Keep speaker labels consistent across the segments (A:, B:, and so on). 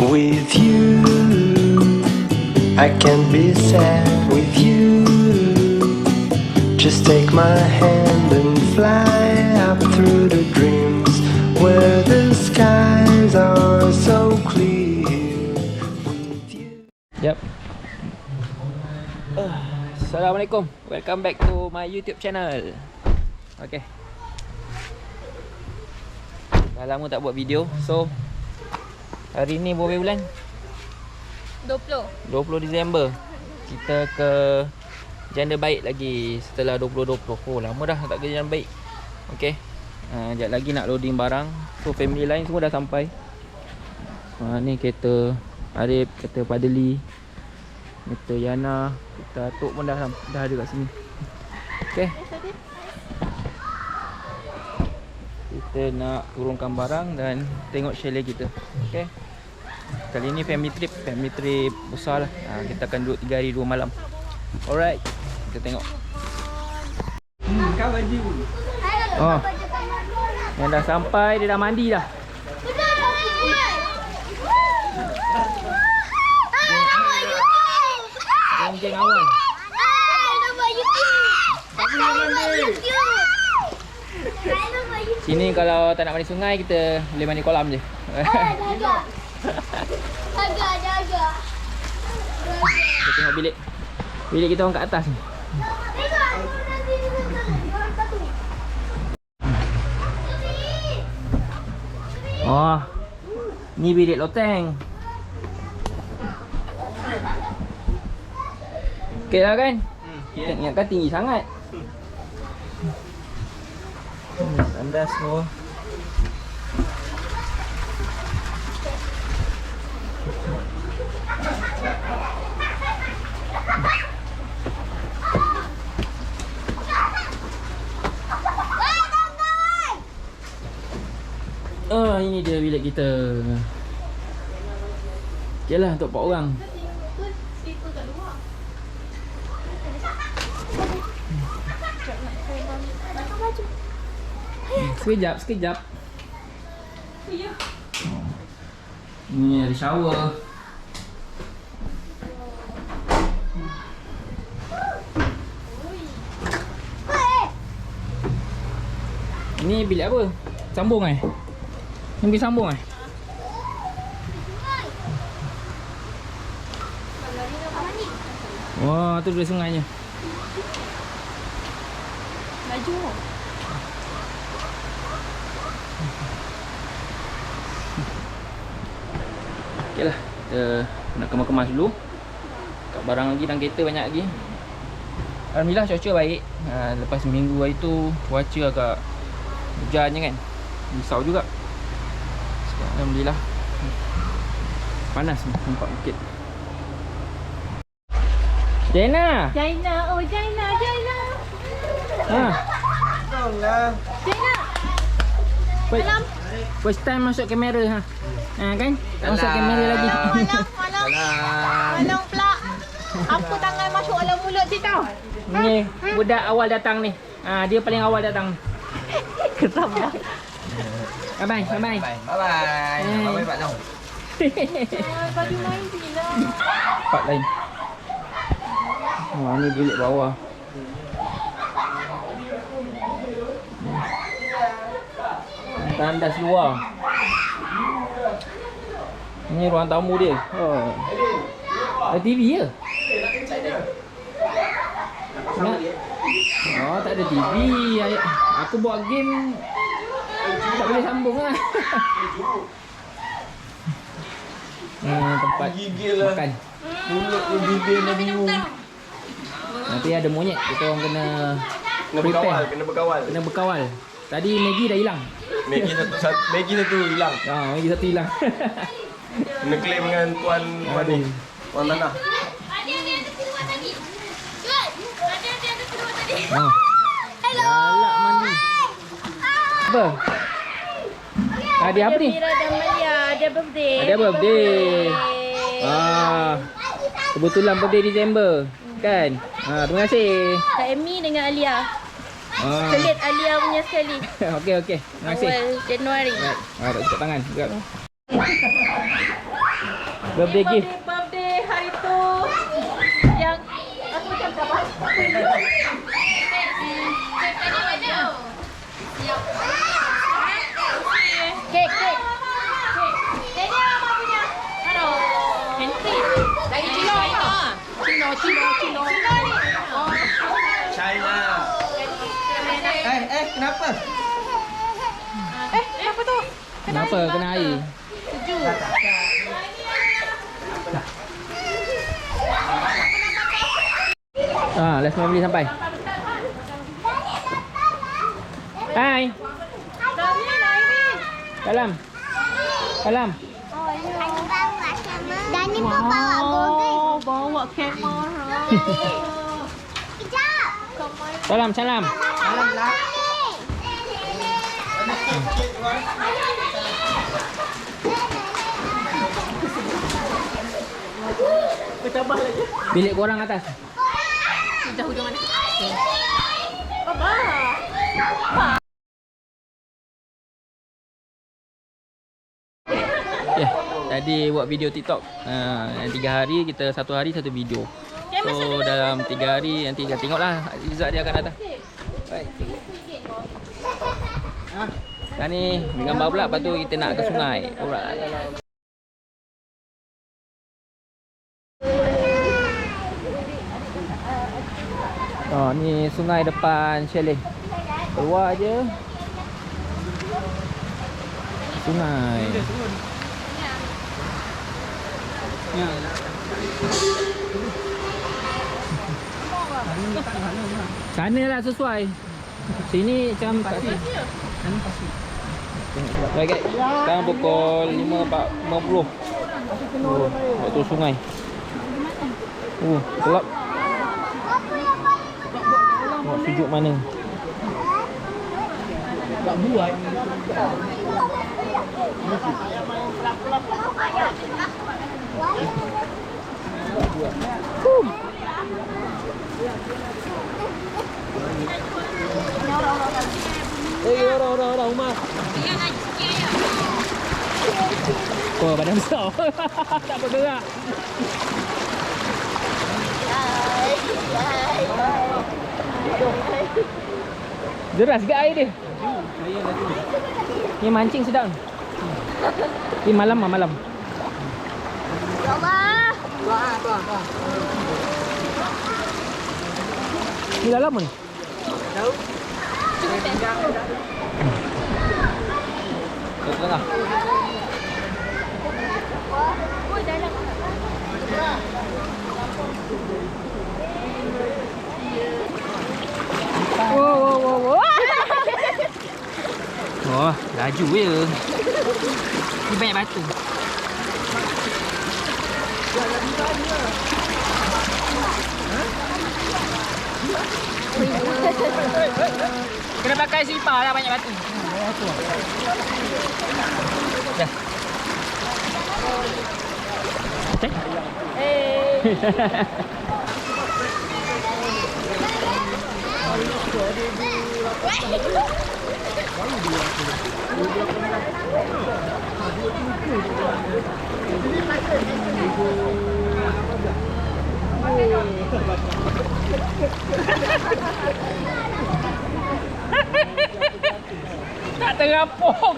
A: with you. I can't be sad with you. Just take my hand and fly up through the dreams where the skies are so clear with you.
B: Yep. Assalamualaikum. Welcome back to my YouTube channel. Okay. Dah lama tak buat video. So hari ni berapa bulan? 20 Disember. Kita ke Janda Baik lagi setelah 2020. Oh, lama dah tak ke Janda Baik. Okay. Sekejap lagi nak loading barang. So family lain semua dah sampai. Ni kereta Arif, kereta Padli, kereta Yana, kereta Atuk pun dah ada kat sini. Okay. Kita nak turunkan barang dan tengok chalet kita. Okay. Kali ni family trip besar lah. Kita akan duduk 3 hari 2 malam. Alright, kita tengok. Kau baju. Oh, yang dah sampai, dia dah mandi dah. Geng awal. Sini kalau tak nak mandi sungai, kita boleh mandi kolam je. Agak. Kita tengok bilik. Bilik kita orang kat atas ni. Oh, ni bilik loteng. Okey lah kan? Ingatkan tinggi sangat. Tandas semua. Ini dia bilik kita. Okey lah untuk 4 orang. Sekejap. Ni ada shower. Ni bilik apa? Sambung Ni bilik sambung Wah, tu dia sungainya.
C: Laju.
B: Okey lah, kita nak kemas-kemas dulu. Kat barang lagi dalam kereta banyak lagi. Alhamdulillah cuaca baik. Lepas minggu hari tu cuaca agak hujan je kan. Risau juga. Sekarang alhamdulillah panas ni, nampak bukit. Jaina.
C: Jaina.
A: Tolonglah.
C: Jaina.
B: First time masuk kamera kan? Tak masuk kamera lagi.
C: Malang pula. Apa tangan masuk dalam mulut dia tau.
B: Ni budak awal datang ni. Dia paling awal datang.
C: Keram dah.
B: Bye.
A: Bye Pak Long.
C: Baju main sini lah.
B: Part lain. Ni bilik bawah. Tandas luar. Ni ruang tamu dia. Ada TV ke? Tak ada TV. Aku buat game tak boleh sambung lah. Tempat makan.
A: Mulut dia gigil dah bingung.
B: Nanti ada monyet. Kita orang kena berkawal. Tadi Maggie dah hilang.
A: Maggie satu hilang.
B: Maggie satu hilang.
A: Kena claim dengan tuan ni. Tuan tanah.
B: Galak mandi. Apa? Dia apa ni?
C: Mira dan Malia ada birthday.
B: Ada birthday. Kebetulan birthday Disember kan? Terima kasih.
C: Kak Amy dengan Alia. Selit Alia punya sekali.
B: Okey. Terima kasih.
C: Awal Januari.
B: Tak cepat tangan. Birthday gift.
C: Birthday hari tu yang aku macam dapat. Kek. Ini apa punya? Ano? Henry. Dari Cina apa? Cina ni. Oh.
A: China. Kenapa?
C: Apa tu?
B: Kenapa kena air?
C: Sejuk.
B: Last family sampai. Hai. Salam.
D: Dan ni pun bawa gogel.
C: Bawa kamera.
D: Kejap.
B: Salam. Bilik korang atas.
C: Jauh hujung mana? Baba.
B: Tadi buat video TikTok. 3 hari kita 1 hari 1 video. So dalam 3 hari nanti kita tengoklah result dia akan datang. Baik. Sekarang ni gambar pula, lepas tu kita nak ke sungai. Alright. Ni sungai depan chalet. Keluar je. Sungai. Sana lah sesuai. Sini macam pasir. Baik guys, sekarang pukul 5.50. Waktu sungai. Gelap. Tengok sejuk mana. Tak buat. Orang rumah. Oh, badan besar. Tak bergerak. Deras ke air dia? Ni mancing sedap ni. Ni malam.
D: Ya Allah.
B: Ni dah lama ni?
D: Jauh.
B: Tengah.
C: Wow.
B: Oh, laju je. Ni banyak batu. Kena pakai slipper lah, banyak batu. Dah. Cek. Tak terapung.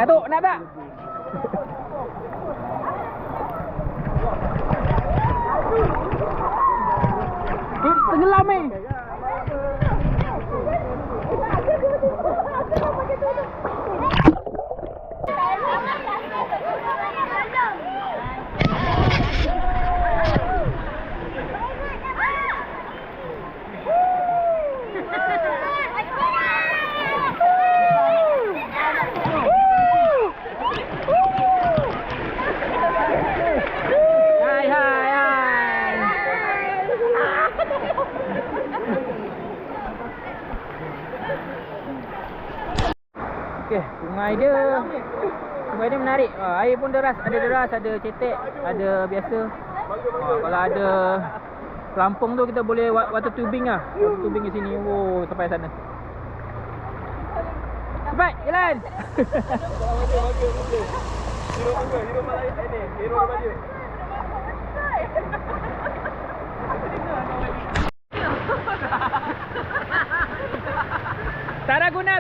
B: Tu, nak tak? Tenggelam ni. Okey, sungai dia menarik. Air pun deras, ada cetek, ada biasa. Kalau ada pelampung tu kita boleh water tubing lah. Water tubing di sini. Oh, sampai sana. Cepat, jalan. Taraguna.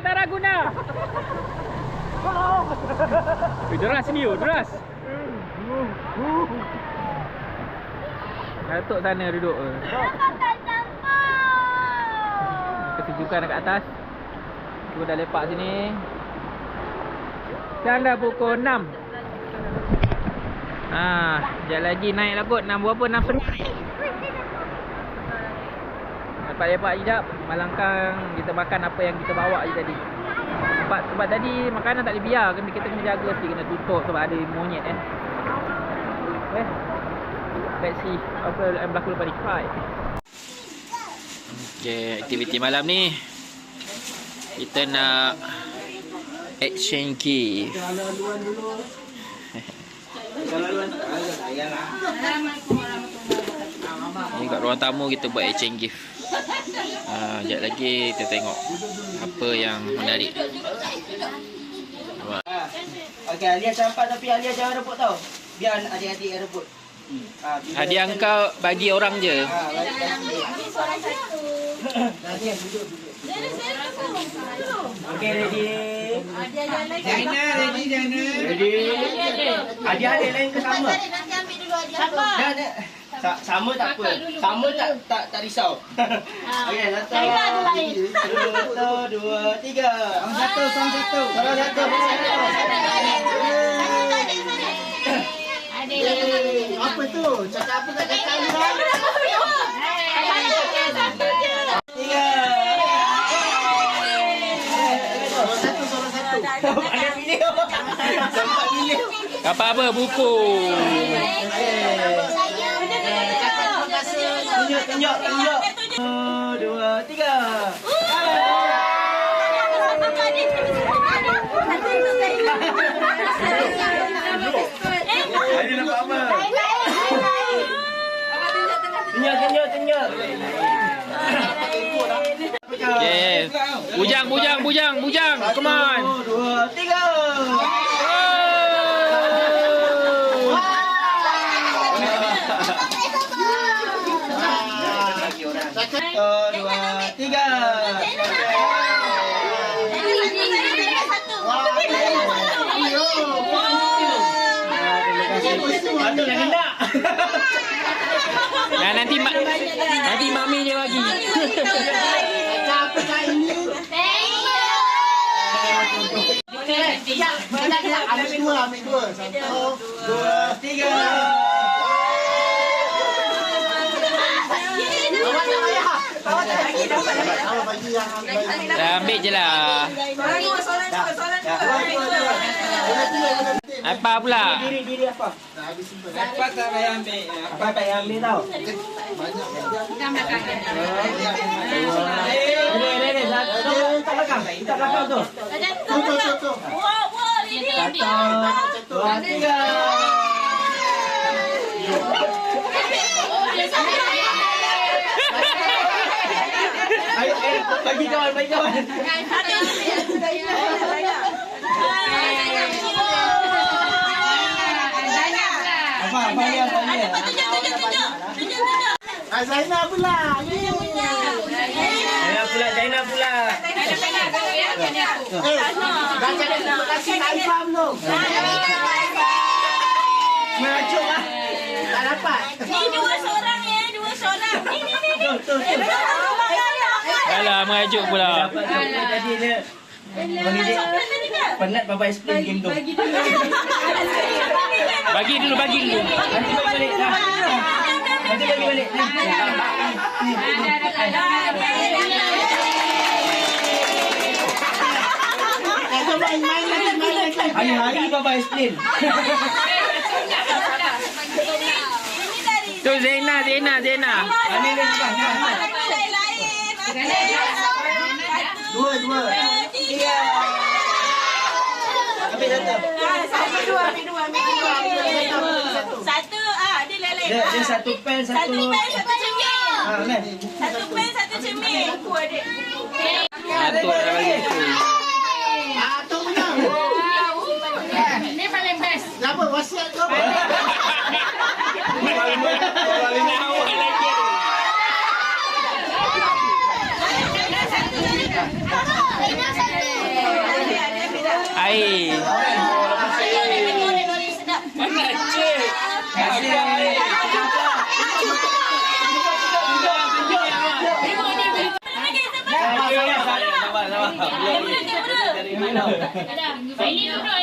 B: Deras ni, deras. Datuk sana duduk. Kesejukan dekat atas. Aku dah lepak sini. Sekarang dah pukul 6. Sekejap lagi naik lah kot. 6 berapa? 6.30. Dapat lepak sekejap. Malangkang kita makan apa yang kita bawa je tadi. Sebab tadi makanan tak boleh biar. Kita kena jaga sikit, kena tutup sebab ada monyet kan. Let's see apa yang berlaku lepas ni. Okay, aktiviti malam ni kita nak exchange gift. Ni kat ruang tamu kita buat exchange gift. Sekejap lagi kita tengok apa yang menarik.
E: Okey, Alia campak tapi Alia jangan rebut tau. Biar adik-adik yang rebut.
B: Hadiah kau bagi orang je.
E: Okey, ready. Jaina, ready. Adik-adik lain ke sama?
C: Nanti ambil dulu aja.
E: Sama tak apa. Sama tak risau. Okey, satu.
C: Jaina ada lain.
E: 1, 2, 3. Satu. Apa tu? Cakap apa kat kakak ni? 3. Ada pilih. Sempat pilih.
B: Dapat apa? Buku.
E: Tunjuk. 1, 2, 3. Ada nampak apa? Tunjuk.
B: Yes. Bujang. Come on.
E: 1, 2, 3. Satu, 2, 3. Patut dah kena.
B: Nah, nanti mami dia bagi.
E: Apa kau ini? Ambil dua. 1, 2, 3.
B: Dah ambil je lah. Apa pula?
E: Diri apa? Apa tak payah ambil? Apa tak payah ambil tau? Ini. Tak belakang tu. Tu. 1, 2, 3. Ayo, bagi kawan. Apa dia? Zainah pula. Zainah pula. Dah cakap terima kasih Aifam tu. Merajuk lah. Tak dapat.
C: Ni dua seorang. Ni.
B: Alah, merajuk pula.
E: Jadi dia penat Baba explain game tu.
B: Bagi dulu.
E: Nanti bagi balik. Hari-hari Baba explain.
B: Tu Zena.
E: Ambil dia juga. Dua. 3. Dia satu pen, satu
C: Satu pen, satu cermin.
E: ni.
C: Satu pen, satu cermin. Aku adik.
B: Atuk dah bagi tu.
F: Atuk menang.
C: Ni paling best.
F: Apa wasiat kau?
B: Paling awal lagi. Air. Mana cik?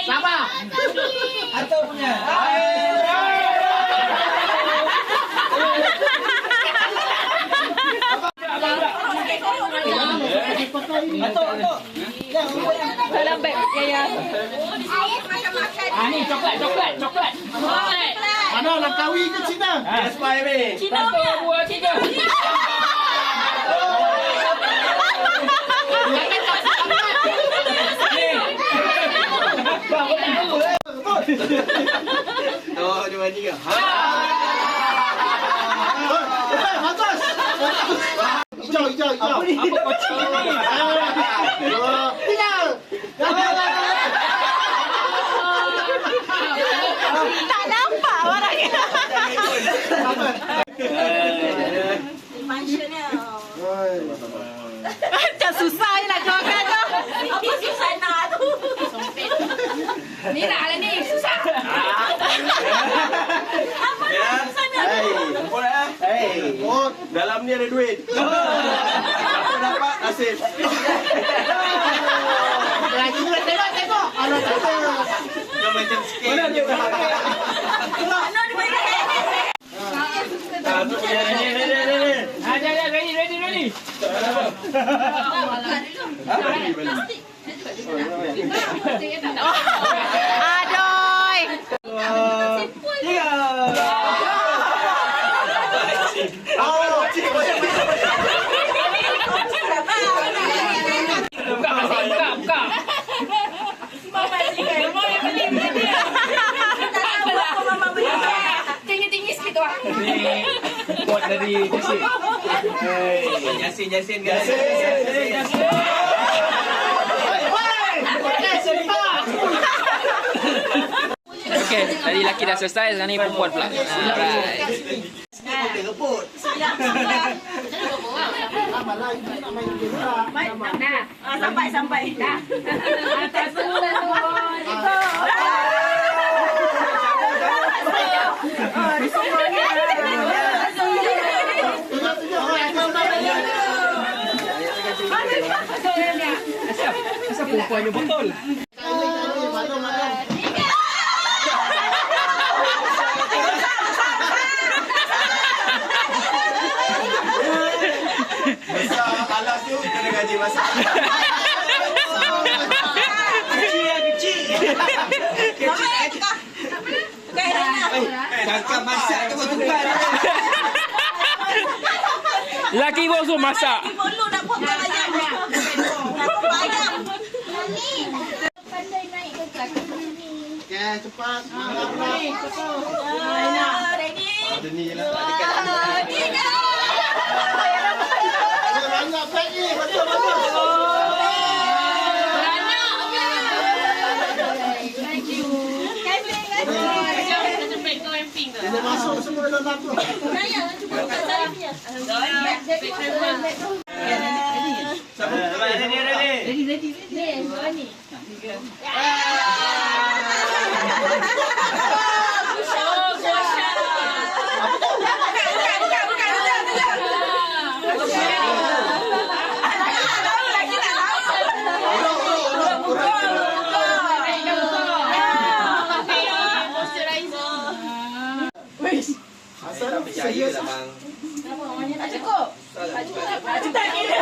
F: Sabar.
E: Atuk punya. Atuk.
C: Dalam beg Yaya.
B: Ni coklat.
F: Mana Langkawi ke Cina?
E: Spy ni.
C: Cina punya.
B: Dua, tiga.
E: Dua, dua, tiga.
F: Bagus. Hijau.
B: Apa kocok ni?
F: Tinggal.
C: Tak nampak orangnya. Mansionnya. Macam susah je nak keluarkan tu. Apa susah nak tu? Ni nak lah ni. Susah. Apa susah nak tu?
F: Oh,
E: Dalam ni ada duit. Apa dapat nasib.
F: lagi dua tengok. Alah tak ada.
E: Dia macam sikit. Mana dia?
C: Mana dia bagi?
E: Atuk punya ni.
B: Ready.
C: Adoy.
E: Tiga.
B: Buka.
C: Mama beli. Mama beli. Tak tahu apa mama beli. Tinggi sikit tu.
B: Buat dari Tasik.
E: Yasin guys.
B: Okey, tadi laki dah selesai, sekarang ni perempuan pula. Alright.
C: Sampai. Dah. Atas semula tu.
B: Asal perempuannya botol?
E: Alas tu kena gaji masak. Cakap masak tu tukar.
B: Laki kau suruh masak.
C: Perlu nak potong ayam. Nak potong ayam.
F: Okey, cepat.
C: Ready?
E: Ada ni lah.
C: Tiga.
F: Banyak beg ni. Betul. Dia masuk semua dalam tu.
E: Serius bang.
C: Tak cukup. Tak kira.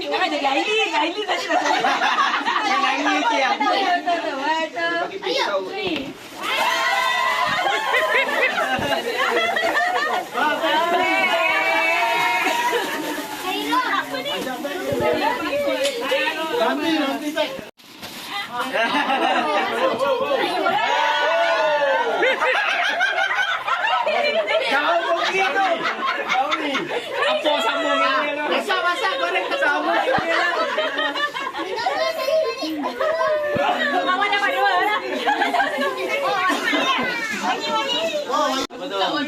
C: Jangan jadi Aili tadi dah.
E: Yang nangis dia.
C: Ayo.
F: Nanti beg.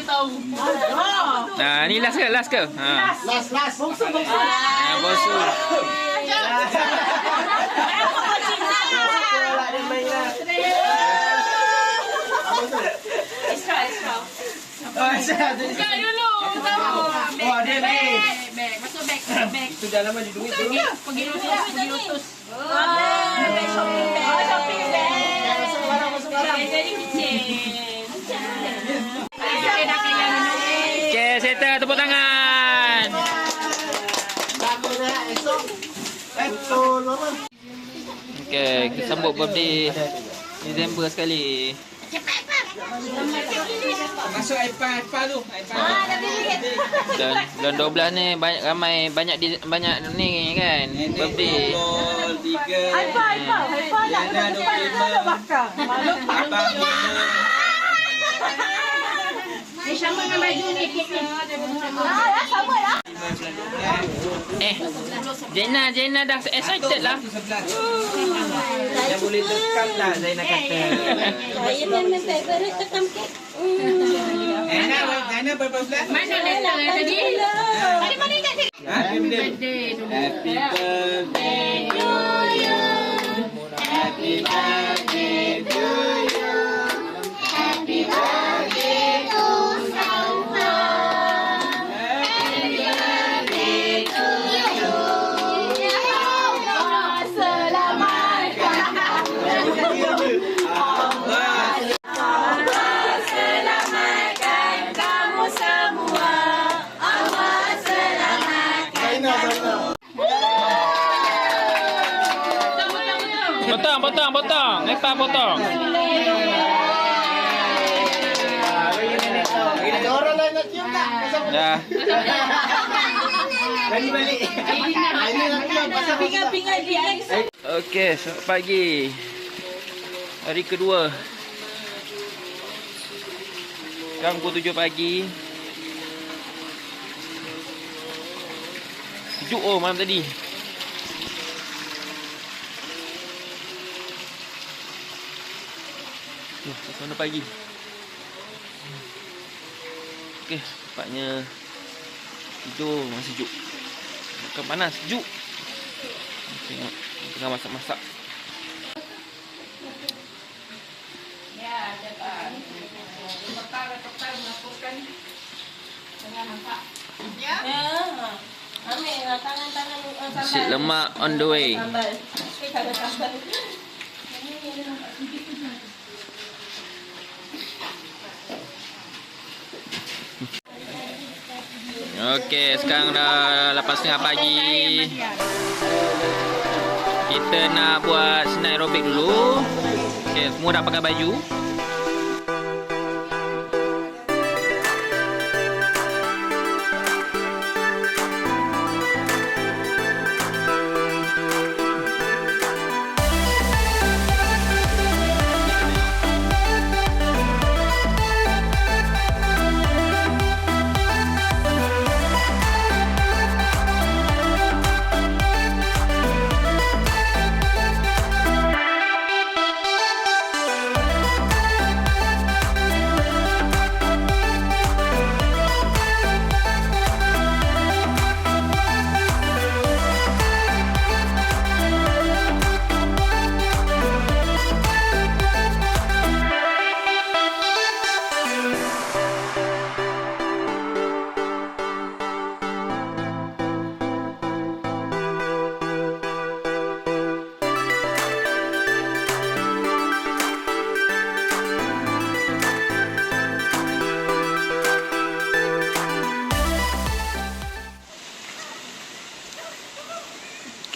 C: tahu.
B: Nah, ni last ke? Ha.
F: Last.
C: Bongsu.
B: Bosu.
C: Extra.
E: Saya
C: Buka dulu.
E: Oh, dia beg.
C: Beg. Masuk beg.
E: Itu dah lama di duit tu.
C: Pergi lutus. Beg shopping bag. Shopping bag.
F: Masuk barang.
C: Jadi kitchen. Kita dah kenyang minum.
B: Okay, settle, tepuk tangan.
F: Bago na esok. Betul, mama.
B: Okay, kita sambut birthday Disember sekali.
E: Masuk iPad tu.
B: Dan bulan 12 ni banyak ni kan. Birthday.
C: Sama dengan baju ni. Sama lah.
B: Jenna dah excited lah.
E: Yang boleh tekan tak Zainal kata.
D: Saya memang favorite tekam kek.
E: Zainal berapa bulan?
C: Mana letter tadi? Mana ingat dia?
E: Happy birthday. Happy birthday to you. Happy birthday to you.
D: Happy birthday to Salma. Happy birthday to you. Allah selamatkan. Allah selamatkan kamu semua. Allah selamatkan.
B: Potong. Lepas potong.
F: Ada orang lain nak cium tak?
B: Dah.
E: Balik balik.
F: Ini nak cium pasal
C: Pingat dia.
B: Okey, selamat pagi. Hari kedua. Sekarang pukul 7 pagi. Sejuk malam tadi. Mana pagi. Okey, nampaknya tidur masih sejuk. Bukan panas, sejuk. Tengok tengah masak-masak.
C: Ya, dapat. Total melaporkan tengah masak. Ya.
D: Ambil tangan-tangan
B: Nasi lemak on the way.
D: sambal.
B: Okey, sekarang dah 8.30 pagi. Kita nak buat senam aerobik dulu. Okey, semua dah pakai baju.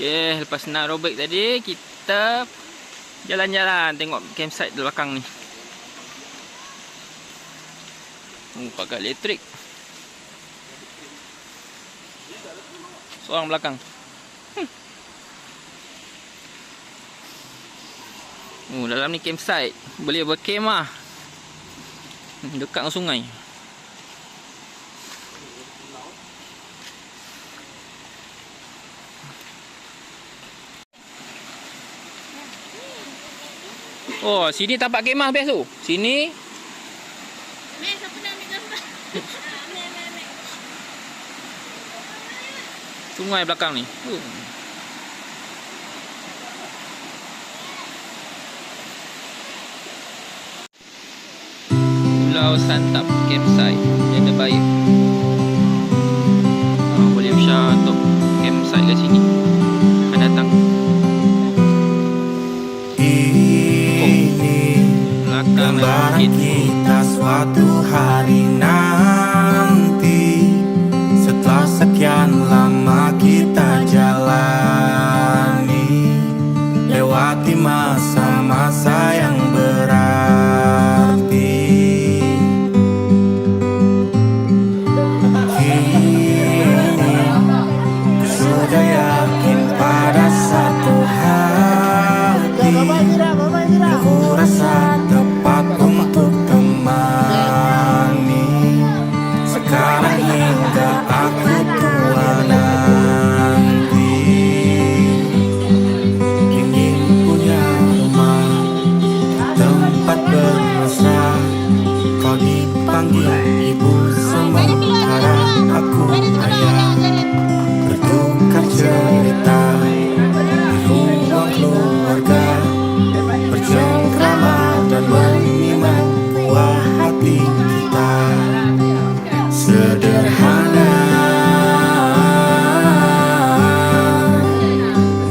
B: Okey, lepas senam aerobik tadi, kita jalan-jalan tengok campsite di belakang ni. Pakai elektrik. Seorang belakang. Dalam ni campsite. Boleh bercamp lah. Dekat dengan sungai. Oh, sini tempat kemah best tu. Sini.
C: Siapa nak ambil gambar?
B: Sungai belakang ni. Pulau Santap campsite Janda Baik. Boleh usaha untuk campsite kat sini. Akan datang.
G: Gambaran kita suatu hari nanti, setelah sekian lama kita jalani, lewati masa-masa yang berarti. Kini sudah yakin pada satu hati, aku rasa tepat untuk temani. Sekarang hingga aku tua nanti, ingin punya rumah, tempat bermesra. Kau dipanggil ibu, sementara aku ayah. Bertukar cerita di ruang keluarga, bercengkrama dan menyimak buah hati kita. Sederhana,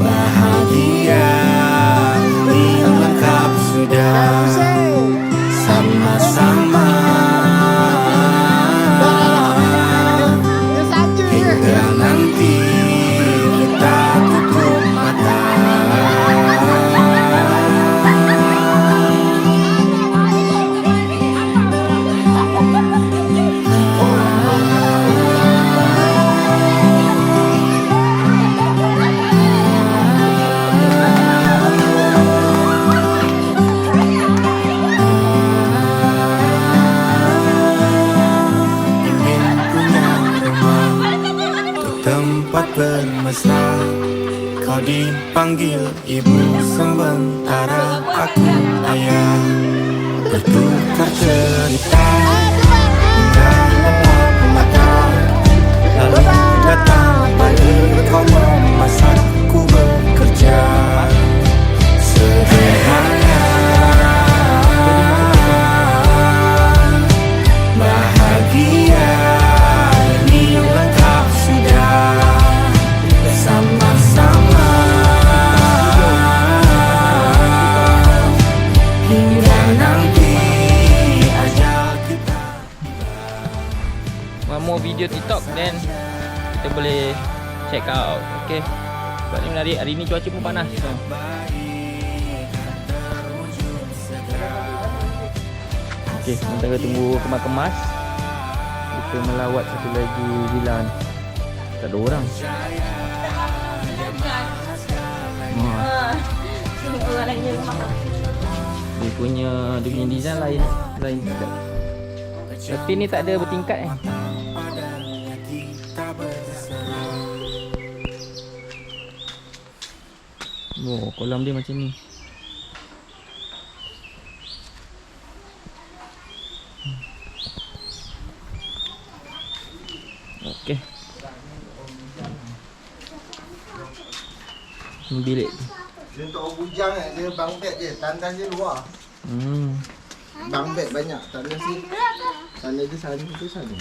G: bahagia, ini lengkap sudah. Sama-sama hingga nanti kita tutup mata. Tempat bermesra, kau dipanggil ibu, sementara aku ayah. Bertukar cerita hingga lemah mata, lalu datang pagi kau memasakku bekerja. Sederhana, bahagia, ini lengkap sudah. Sama-sama hingga nanti ajal kita.
B: One more video TikTok, then kita boleh check out. Okay. Sebab ni menarik. Hari ni cuaca pun panas. Okay, sementara tunggu kemas-kemas, kita melawat satu lagi villa ni. Tak ada orang.
C: Orang lain je rumah.
B: Dia punya design lain sedap. Tapi ni tak ada bertingkat eh. Oh, kolam dia macam ni. Okey. Ni bilik.
F: Dia untuk orang bujang dia bang bed je, tandas je luar. Bang bed banyak, tak ada sini. Sana ke sana ke sana.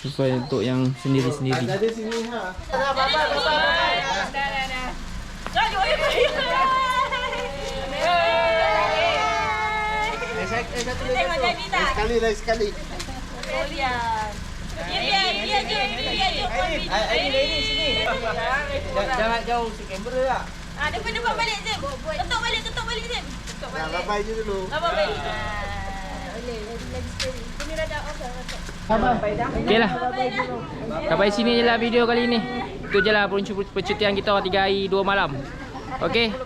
B: Sesuai untuk yang sendiri-sendiri.
F: Ada sini ha.
C: Bye. Dah. Jom, tengok jadi tak?
F: Lain sekali.
C: Biar
E: Ini sini. Jangan jauh si kamera lah.
C: depan balik Zim. Tutup balik Zim.
F: Nah, bye je dulu.
C: Abang balik. Boleh, lagi sekali. Kami dah off dah.
B: Okey lah. Sampai sini je lah video kali ni. Itu je lah percutian kita 3 hari 2 malam. Okey.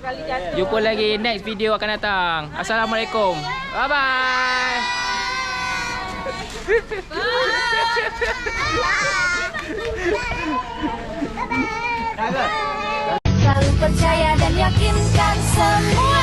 B: Jumpa lagi next video akan datang. Assalamualaikum. Bye-bye.
D: Selalu percaya dan yakinkan semua.